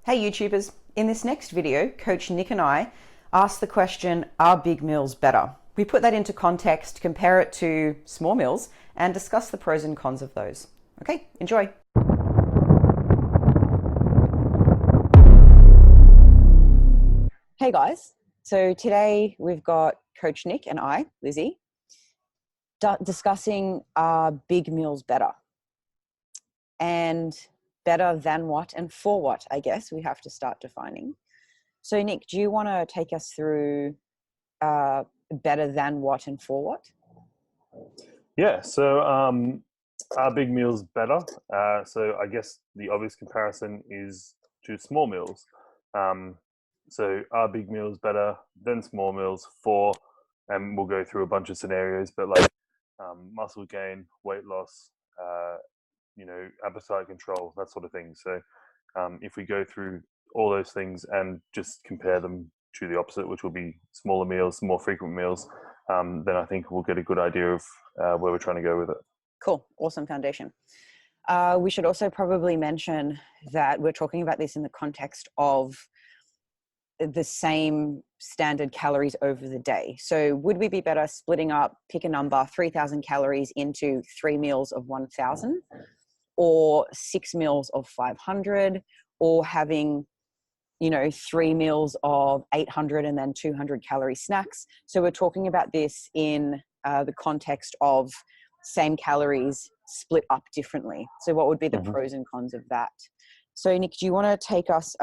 Hey YouTubers, in this next video, Coach Nick and I ask the question, are big meals better? We put that into context, compare it to small meals, and discuss the pros and cons of those. Okay, enjoy. Hey guys, so today we've got Coach Nick and I, Lizzy, discussing are big meals better? And better than what and for what, I guess we have to start defining. So Nick, do you want to take us through better than what and for what? Yeah, so are big meals better? So I guess the obvious comparison is to small meals. So are big meals better than small meals for, and we'll go through a bunch of scenarios, but like muscle gain, weight loss, appetite control, that sort of thing. So if we go through all those things and just compare them to the opposite, which will be smaller meals, more frequent meals, then I think we'll get a good idea of where we're trying to go with it. Cool. Awesome foundation. We should also probably mention that we're talking about this in the context of the same standard calories over the day. So would we be better splitting up, pick a number, 3,000 calories into 3 meals of 1,000 or 6 meals of 500, or having 3 meals of 800 and then 200 calorie snacks? So we're talking about this in the context of same calories split up differently. So what would be the pros and cons of that? So Nick, do you want to take us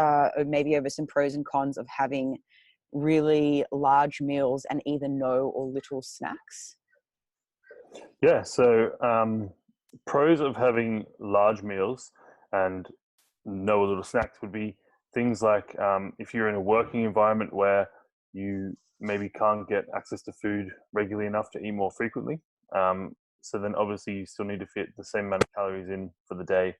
maybe over some pros and cons of having really large meals and either no or little snacks? Yeah, so pros of having large meals and no little snacks would be things like if you're in a working environment where you maybe can't get access to food regularly enough to eat more frequently. So then obviously you still need to fit the same amount of calories in for the day,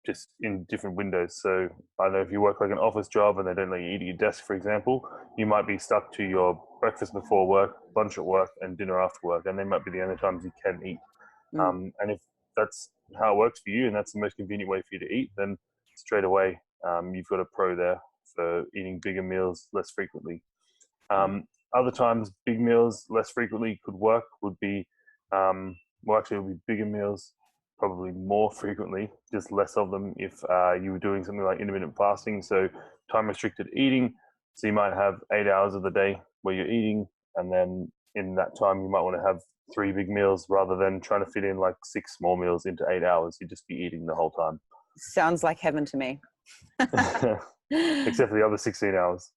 just in different windows. So I know if you work like an office job and they don't let you eat at your desk, for example, you might be stuck to your breakfast before work, lunch at work, and dinner after work, and they might be the only times you can eat. And if that's how it works for you and that's the most convenient way for you to eat, then straight away you've got a pro there for eating bigger meals less frequently. Other times, big meals less frequently could work would be, actually it would be bigger meals probably more frequently, just less of them if you were doing something like intermittent fasting, so time restricted eating. So you might have 8 hours of the day where you're eating, and then in that time you might want to have 3 big meals rather than trying to fit in like 6 small meals into 8 hours. You'd just be eating the whole time. Sounds like heaven to me. Except for the other 16 hours.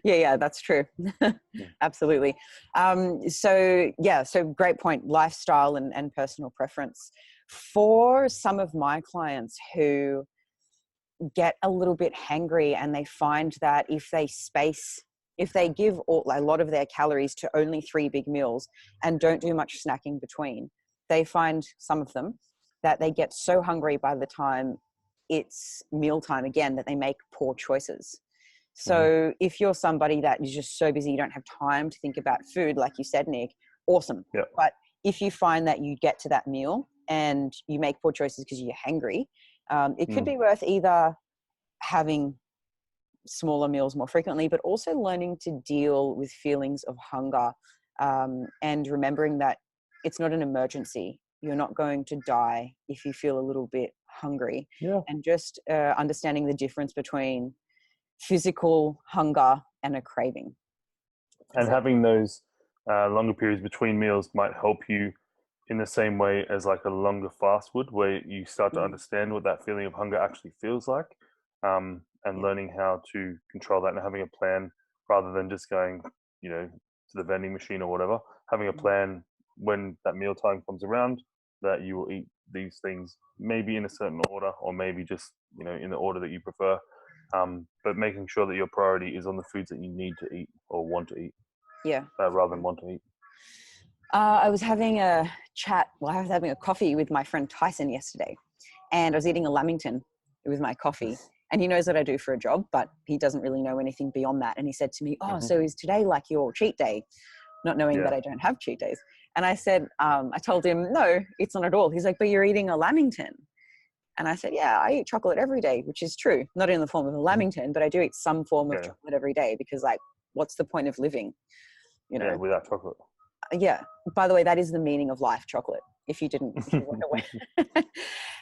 Yeah, that's true. Absolutely. So great point. Lifestyle and personal preference. For some of my clients who get a little bit hangry and they find that if they give a lot of their calories to only 3 big meals and don't do much snacking between, they find, some of them, that they get so hungry by the time it's mealtime again that they make poor choices. So if you're somebody that is just so busy you don't have time to think about food, like you said, Nick, awesome. Yep. But if you find that you get to that meal and you make poor choices because you're hangry, it could be worth either having smaller meals more frequently, but also learning to deal with feelings of hunger, and remembering that it's not an emergency. You're not going to die if you feel a little bit hungry. Yeah. And just understanding the difference between physical hunger and a craving. And having those longer periods between meals might help you in the same way as like a longer fast would, where you start to understand what that feeling of hunger actually feels like, and learning how to control that and having a plan rather than just going, to the vending machine or whatever. Having a plan when that meal time comes around that you will eat these things, maybe in a certain order or maybe just, in the order that you prefer. But making sure that your priority is on the foods that you need to eat or want to eat. Yeah. Rather than want to eat. I was having a coffee with my friend Tyson yesterday, and I was eating a Lamington with my coffee. And he knows what I do for a job, but he doesn't really know anything beyond that. And he said to me, so is today like your cheat day? Not knowing that I don't have cheat days. And I said, I told him, no, it's not at all. He's like, but you're eating a Lamington. And I said, yeah, I eat chocolate every day, which is true. Not in the form of a Lamington, but I do eat some form of Yeah. chocolate every day because, like, what's the point of living? You Yeah, know? without chocolate. Yeah. By the way, that is the meaning of life, chocolate. If you weren't aware.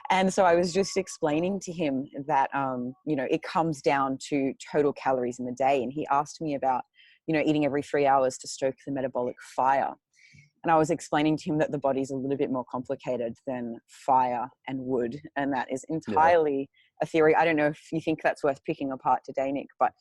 And so I was just explaining to him that, it comes down to total calories in the day. And he asked me about, eating every 3 hours to stoke the metabolic fire. And I was explaining to him that the body's a little bit more complicated than fire and wood. And that is Yeah. entirely a theory. I don't know if you think that's worth picking apart today, Nick, but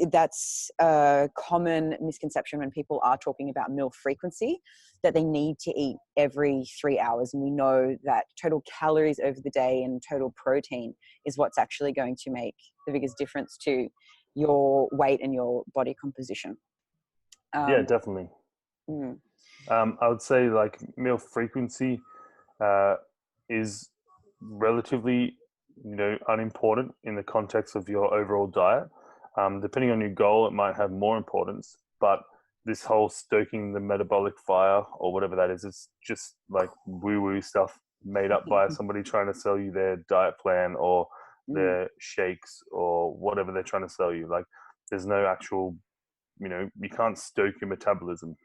that's a common misconception when people are talking about meal frequency, that they need to eat every 3 hours. And we know that total calories over the day and total protein is what's actually going to make the biggest difference to your weight and your body composition. Yeah, definitely. Mm. I would say like meal frequency is relatively, unimportant in the context of your overall diet. Depending on your goal, it might have more importance, but this whole stoking the metabolic fire or whatever that is, it's just like woo-woo stuff made up by somebody trying to sell you their diet plan or their shakes or whatever they're trying to sell you. Like there's no actual, you can't stoke your metabolism.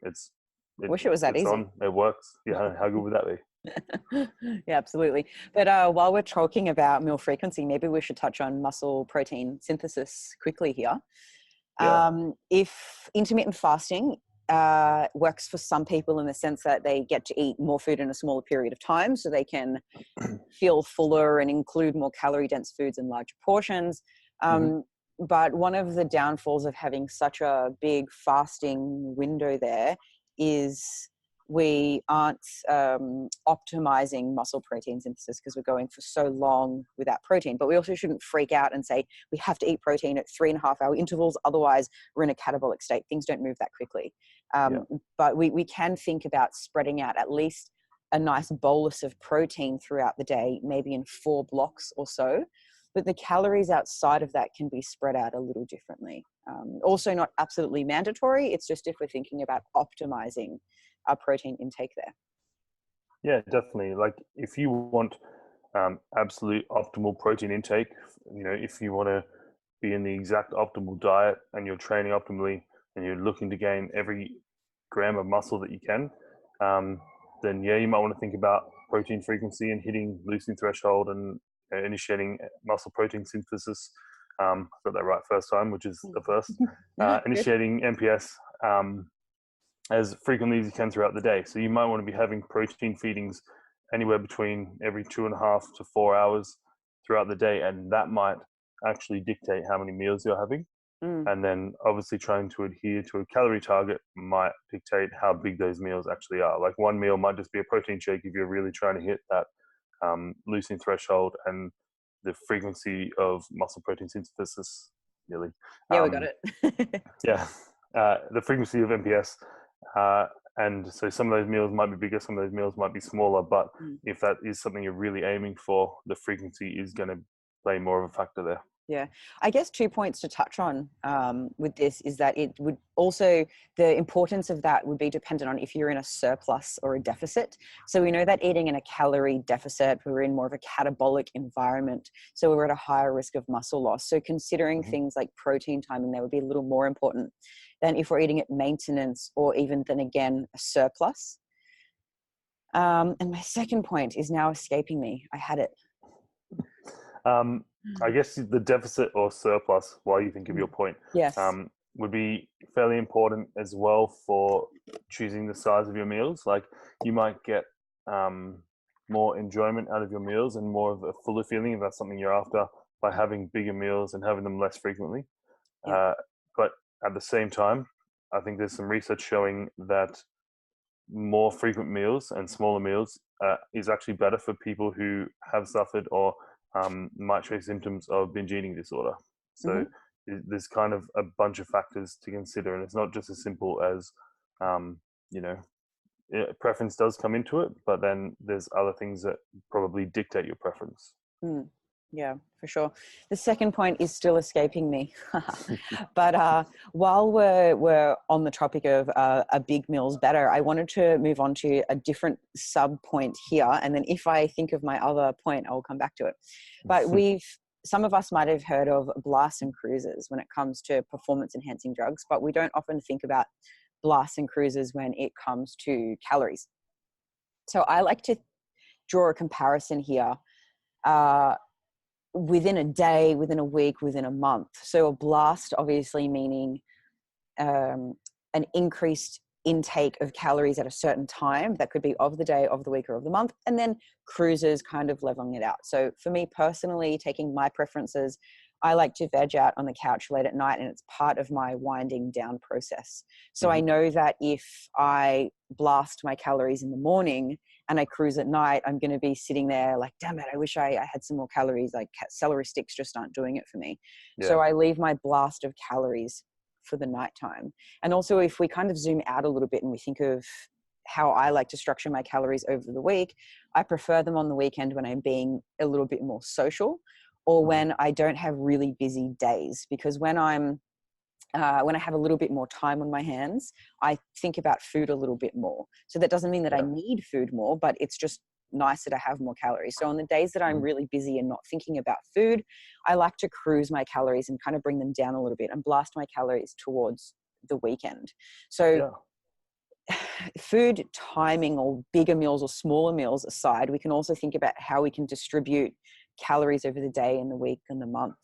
Wish it was that easy. It works. Yeah, how good would that be? Yeah, absolutely. But while we're talking about meal frequency, maybe we should touch on muscle protein synthesis quickly here. Yeah. If intermittent fasting works for some people in the sense that they get to eat more food in a smaller period of time, so they can feel fuller and include more calorie dense foods in larger portions. But one of the downfalls of having such a big fasting window there is we aren't optimizing muscle protein synthesis because we're going for so long without protein. But we also shouldn't freak out and say we have to eat protein at 3.5-hour intervals. Otherwise, we're in a catabolic state. Things don't move that quickly. But we can think about spreading out at least a nice bolus of protein throughout the day, maybe in 4 blocks or so. But the calories outside of that can be spread out a little differently. Also not absolutely mandatory. It's just if we're thinking about optimizing our protein intake there. Yeah, definitely. Like if you want absolute optimal protein intake, if you want to be in the exact optimal diet and you're training optimally and you're looking to gain every gram of muscle that you can, then yeah, you might want to think about protein frequency and hitting leucine threshold and initiating muscle protein synthesis. I got that right first time, which is the first. Initiating MPS as frequently as you can throughout the day. So you might want to be having protein feedings anywhere between every 2.5 to 4 hours throughout the day, and that might actually dictate how many meals you're having. And then obviously trying to adhere to a calorie target might dictate how big those meals actually are. Like one meal might just be a protein shake if you're really trying to hit that leucine threshold and the frequency of muscle protein synthesis, nearly. Yeah, we got it. Yeah, the frequency of MPS. And so some of those meals might be bigger, some of those meals might be smaller, but if that is something you're really aiming for, the frequency is going to play more of a factor there. Yeah, I guess 2 points to touch on with this is that it would also, the importance of that would be dependent on if you're in a surplus or a deficit. So we know that eating in a calorie deficit, we're in more of a catabolic environment. So we're at a higher risk of muscle loss. So considering things like protein timing, there would be a little more important than if we're eating at maintenance or even then again, a surplus. And my second point is now escaping me. I had it. I guess the deficit or surplus, while you think of your point, Yes. would be fairly important as well for choosing the size of your meals. Like you might get more enjoyment out of your meals and more of a fuller feeling if that's something you're after by having bigger meals and having them less frequently. But at the same time, I think there's some research showing that more frequent meals and smaller meals is actually better for people who have suffered or might show symptoms of binge eating disorder. So there's kind of a bunch of factors to consider, and it's not just as simple as, preference does come into it, but then there's other things that probably dictate your preference. Yeah, for sure. The second point is still escaping me. But while we're on the topic of a big meal's better, I wanted to move on to a different sub point here. And then if I think of my other point, I'll come back to it. But some of us might have heard of blasts and cruises when it comes to performance enhancing drugs, but we don't often think about blasts and cruises when it comes to calories. So I like to draw a comparison here. Within a day, within a week, within a month. So a blast obviously meaning an increased intake of calories at a certain time. That could be of the day, of the week, or of the month. And then cruises kind of leveling it out. So for me personally, taking my preferences, I like to veg out on the couch late at night, and it's part of my winding down process. So I know that if I blast my calories in the morning and I cruise at night, I'm going to be sitting there like, damn it, I wish I had some more calories. Like celery sticks just aren't doing it for me. Yeah. So I leave my blast of calories for the nighttime. And also if we kind of zoom out a little bit and we think of how I like to structure my calories over the week, I prefer them on the weekend when I'm being a little bit more social, or when I don't have really busy days. Because when I have a little bit more time on my hands, I think about food a little bit more. So that doesn't mean that I need food more, but it's just nicer to have more calories. So on the days that I'm really busy and not thinking about food, I like to cruise my calories and kind of bring them down a little bit and blast my calories towards the weekend. So food timing, or bigger meals or smaller meals aside, we can also think about how we can distribute calories over the day and the week and the month.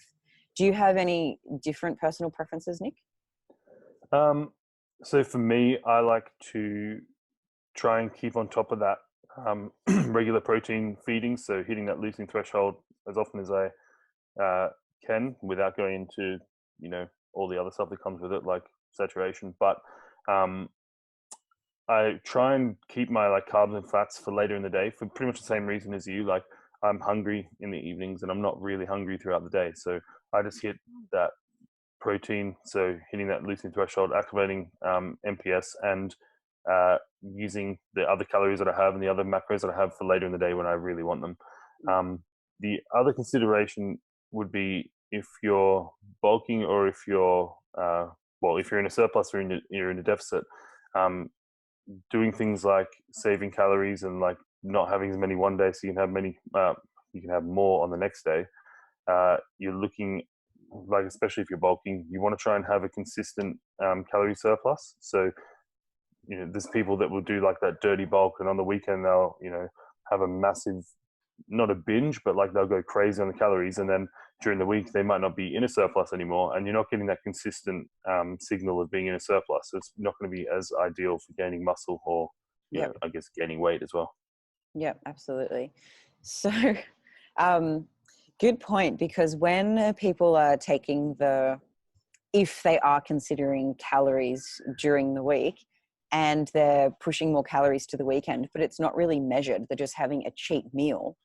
Do you have any different personal preferences, Nick? So for me, I like to try and keep on top of that regular protein feeding. So hitting that losing threshold as often as I can, without going into, all the other stuff that comes with it, like saturation. But I try and keep my carbs and fats for later in the day for pretty much the same reason as you. Like I'm hungry in the evenings and I'm not really hungry throughout the day. So I just hit that protein. So hitting that losing threshold, activating MPS, and using the other calories that I have and the other macros that I have for later in the day when I really want them. The other consideration would be if you're bulking, or if you're, if you're in a surplus or you're in a deficit, doing things like saving calories and not having as many one day, so you can have you can have more on the next day. You're looking especially if you're bulking, you want to try and have a consistent calorie surplus. So, there's people that will do that dirty bulk, and on the weekend they'll, have a massive, not a binge, but they'll go crazy on the calories, and then during the week they might not be in a surplus anymore, and you're not getting that consistent signal of being in a surplus. So it's not going to be as ideal for gaining muscle, or I guess gaining weight as well. Yeah, absolutely. So good point, because when people are taking if they are considering calories during the week and they're pushing more calories to the weekend, but it's not really measured, they're just having a cheat meal,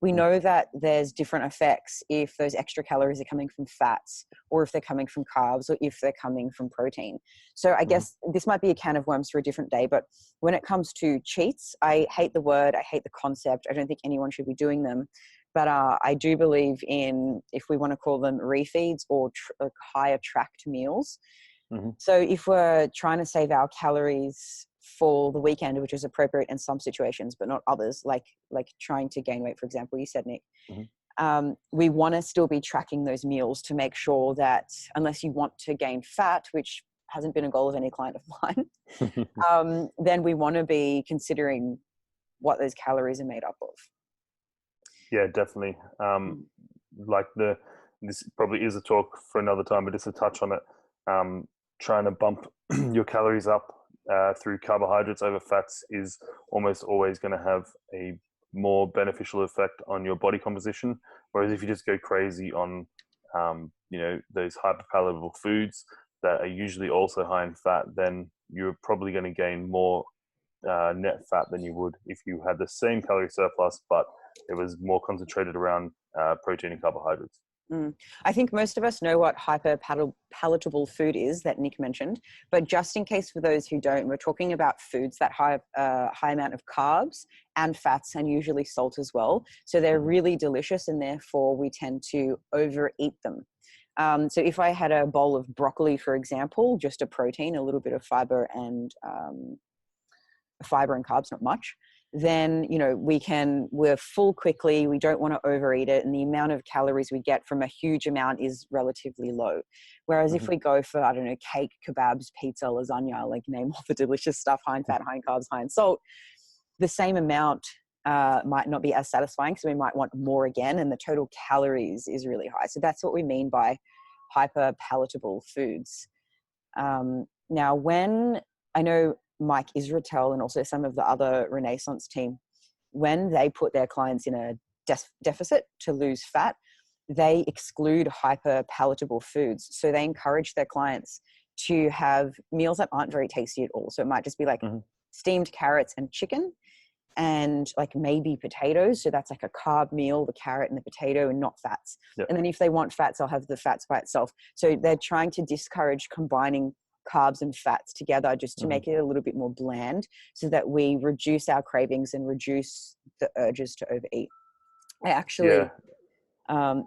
we know that there's different effects if those extra calories are coming from fats, or if they're coming from carbs, or if they're coming from protein. So I guess this might be a can of worms for a different day, but when it comes to cheats, I hate the word, I hate the concept. I don't think anyone should be doing them. But I do believe in, if we want to call them refeeds or higher tracked meals. So if we're trying to save our calories for the weekend, which is appropriate in some situations, but not others, like trying to gain weight, for example, you said, Nick, we want to still be tracking those meals to make sure that, unless you want to gain fat, which hasn't been a goal of any client of mine, then we want to be considering what those calories are made up of. Yeah, definitely. This probably is a talk for another time, but just to touch on it, trying to bump your calories up through carbohydrates over fats is almost always going to have a more beneficial effect on your body composition. Whereas if you just go crazy on, those hyperpalatable foods that are usually also high in fat, then you're probably going to gain more net fat than you would if you had the same calorie surplus, but it was more concentrated around protein and carbohydrates. I think most of us know what hyperpalatable food is that Nick mentioned, but just in case for those who don't, we're talking about foods that have a high amount of carbs and fats and usually salt as well. So they're really delicious and therefore we tend to overeat them. So if I had a bowl of broccoli, for example, just a protein, a little bit of fiber and carbs, not much, then, you know, we're full quickly. We don't want to overeat it. And the amount of calories we get from a huge amount is relatively low. Whereas if we go for, I don't know, cake, kebabs, pizza, lasagna, like name all the delicious stuff, high in fat, high in carbs, high in salt, the same amount might not be as satisfying. So we might want more again. And the total calories is really high. So that's what we mean by hyperpalatable foods. Now, when I know Mike Israetel and also some of the other Renaissance team, when they put their clients in a deficit to lose fat, they exclude hyperpalatable foods. So they encourage their clients to have meals that aren't very tasty at all. So it might just be like steamed carrots and chicken and like maybe potatoes. So that's like a carb meal, the carrot and the potato, and not fats. Yep. And then if they want fats, they'll have the fats by itself. So they're trying to discourage combining carbs and fats together just to make it a little bit more bland so that we reduce our cravings and reduce the urges to overeat. I actually,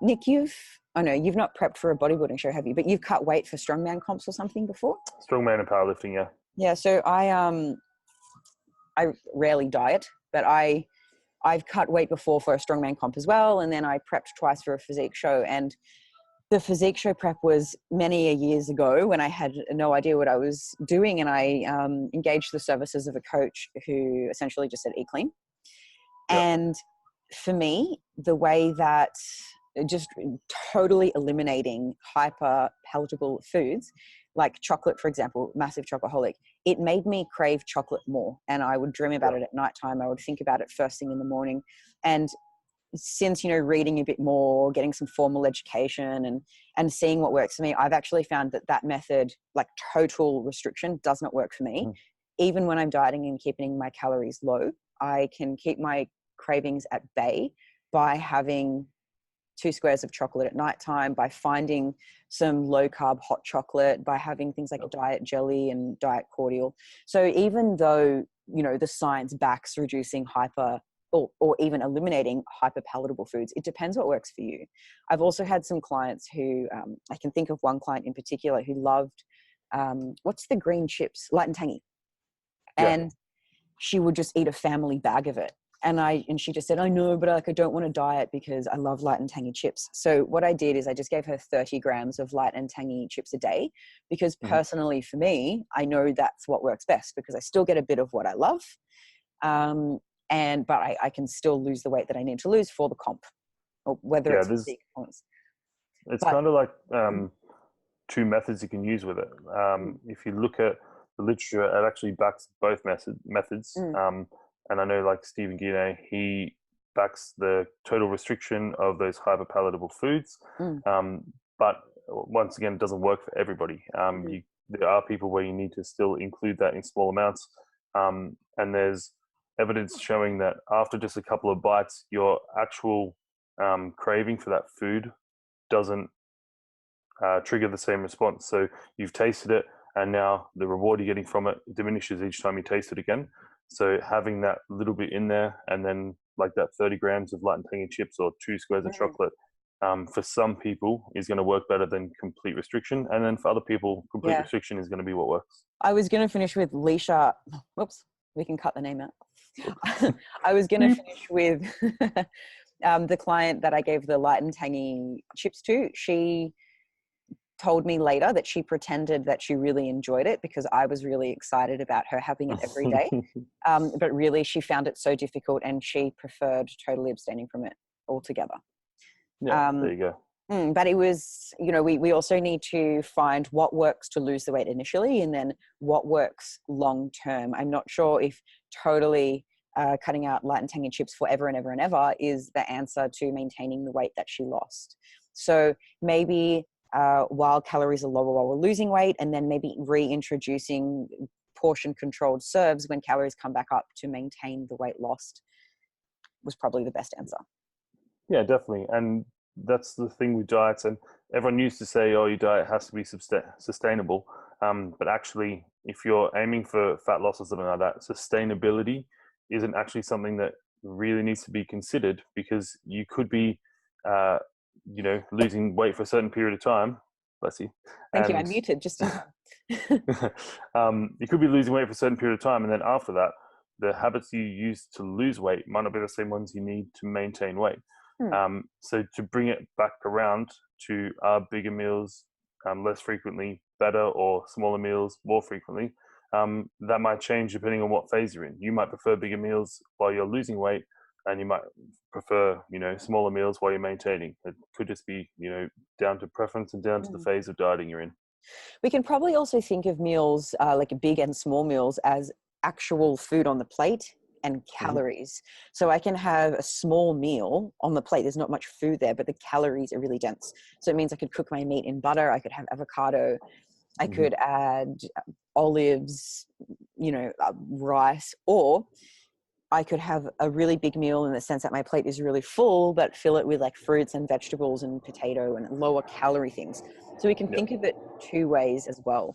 Nick, you've not prepped for a bodybuilding show, have you? But you've cut weight for strongman comps or something before? Strongman and powerlifting, yeah. Yeah, so I rarely diet, but I've cut weight before for a strongman comp as well. And then I prepped twice for a physique show. And the physique show prep was many years ago when I had no idea what I was doing. And I engaged the services of a coach who essentially just said, eat clean. Yep. And for me, the way that just totally eliminating hyper palatable foods, like chocolate, for example, massive chocoholic, it made me crave chocolate more. And I would dream about it at nighttime. I would think about it first thing in the morning. And since, reading a bit more, getting some formal education and seeing what works for me, I've actually found that method, like total restriction, does not work for me. Even when I'm dieting and keeping my calories low, I can keep my cravings at bay by having 2 squares of chocolate at nighttime, by finding some low carb hot chocolate, by having things like a diet jelly and diet cordial. So even though, the science backs reducing or even eliminating hyperpalatable foods, it depends what works for you. I've also had some clients who, I can think of one client in particular who loved, what's the green chips? Light and tangy. And she would just eat a family bag of it. And she just said, I know, but I don't want to diet because I love light and tangy chips. So what I did is I just gave her 30 grams of light and tangy chips a day because personally for me, I know that's what works best because I still get a bit of what I love. But I can still lose the weight that I need to lose for the comp, or whether it's physique components. It's kind of like 2 methods you can use with it. If you look at the literature, it actually backs both methods. And I know like Stephen Guyenet, he backs the total restriction of those hyperpalatable foods. But once again, it doesn't work for everybody. There are people where you need to still include that in small amounts. And there's evidence showing that after just a couple of bites, your actual craving for that food doesn't trigger the same response. So you've tasted it, and now the reward you're getting from it diminishes each time you taste it again. So having that little bit in there, and then like that 30 grams of light and tangy chips or 2 squares of chocolate, for some people is going to work better than complete restriction. And then for other people, complete restriction is going to be what works. I was going to finish with Leisha. Whoops, we can cut the name out. I was going to finish with the client that I gave the light and tangy chips to. She told me later that she pretended that she really enjoyed it because I was really excited about her having it every day. But really she found it so difficult and she preferred totally abstaining from it altogether. Yeah, there you go. But it was, we also need to find what works to lose the weight initially and then what works long term. I'm not sure if totally cutting out light and tangy chips forever and ever and ever is the answer to maintaining the weight that she lost. So maybe while calories are lower while we're losing weight, and then maybe reintroducing portion controlled serves when calories come back up to maintain the weight lost was probably the best answer. Yeah, definitely. And that's the thing with diets, and everyone used to say, "Oh, your diet has to be sustainable," but actually, if you're aiming for fat loss or something like that, sustainability isn't actually something that really needs to be considered, because you could be, uh, losing weight for a certain period of time. Bless you. Thank you. I And muted just in time. you could be losing weight for a certain period of time, and then after that, the habits you use to lose weight might not be the same ones you need to maintain weight. So to bring it back around to bigger meals less frequently better, or smaller meals more frequently, that might change depending on what phase you're in. You might prefer bigger meals while you're losing weight, and you might prefer, smaller meals while you're maintaining. It could just be, down to preference and down to the phase of dieting you're in. We can probably also think of meals, like big and small meals, as actual food on the plate and calories. So I can have a small meal on the plate. There's not much food there, but the calories are really dense. So it means I could cook my meat in butter. I could have avocado. I could add olives, rice, or I could have a really big meal in the sense that my plate is really full, but fill it with like fruits and vegetables and potato and lower calorie things. So we can think of it two ways as well.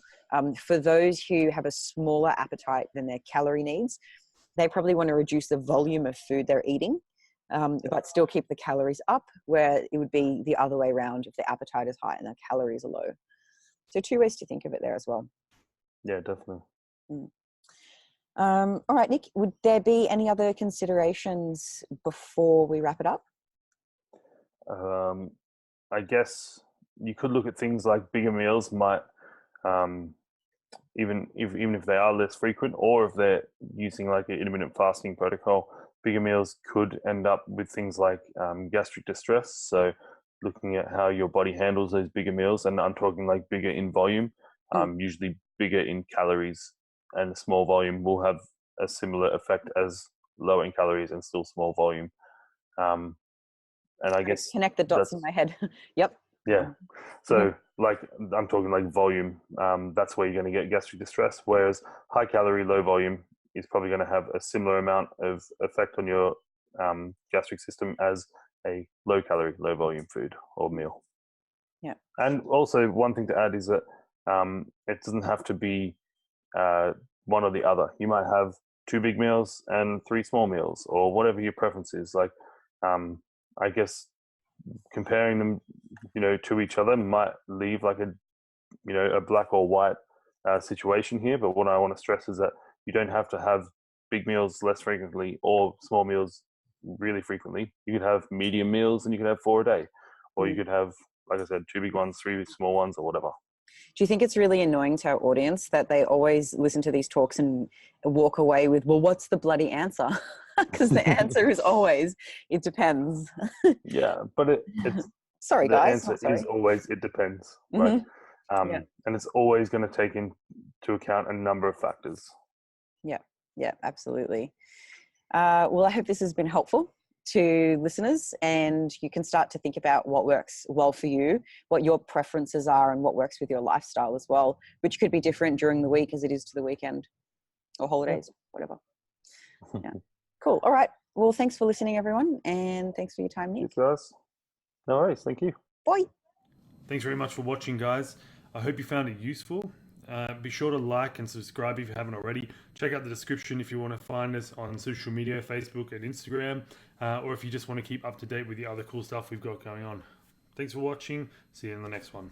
For those who have a smaller appetite than their calorie needs, they probably want to reduce the volume of food they're eating, but still keep the calories up, where it would be the other way around if the appetite is high and the calories are low. So two ways to think of it there as well. Yeah, definitely. All right, Nick, would there be any other considerations before we wrap it up? I guess you could look at things like bigger meals might, even if they are less frequent, or if they're using like an intermittent fasting protocol, bigger meals could end up with things like gastric distress. So looking at how your body handles those bigger meals, and I'm talking like bigger in volume, usually bigger in calories, and small volume will have a similar effect as low in calories and still small volume. And I guess connect the dots in my head. Yep. Yeah. So like I'm talking like volume, that's where you're going to get gastric distress, whereas high calorie, low volume is probably going to have a similar amount of effect on your gastric system as a low calorie, low volume food or meal. Yeah. And also one thing to add is that it doesn't have to be one or the other. You might have 2 big meals and 3 small meals, or whatever your preference is. Like, I guess comparing them, to each other might leave like a black or white situation here. But what I want to stress is that you don't have to have big meals less frequently or small meals really frequently. You could have medium meals and you could have 4 a day, or you could have, like I said, 2 big ones, 3 small ones, or whatever. Do you think it's really annoying to our audience that they always listen to these talks and walk away with, well, what's the bloody answer? Because the answer is always, it depends. Yeah, but it's sorry, the guys. answer is always, it depends, right? And it's always going to take into account a number of factors. Yeah, absolutely. Well, I hope this has been helpful to listeners, and you can start to think about what works well for you, what your preferences are, and what works with your lifestyle as well, which could be different during the week as it is to the weekend or holidays, whatever. Yeah. Cool. All right. Well, thanks for listening, everyone, and thanks for your time, Nick. Guys. No worries. Thank you. Bye. Thanks very much for watching, guys. I hope you found it useful. Be sure to like and subscribe if you haven't already. Check out the description if you want to find us on social media, Facebook and Instagram, or if you just want to keep up to date with the other cool stuff we've got going on. Thanks for watching. See you in the next one.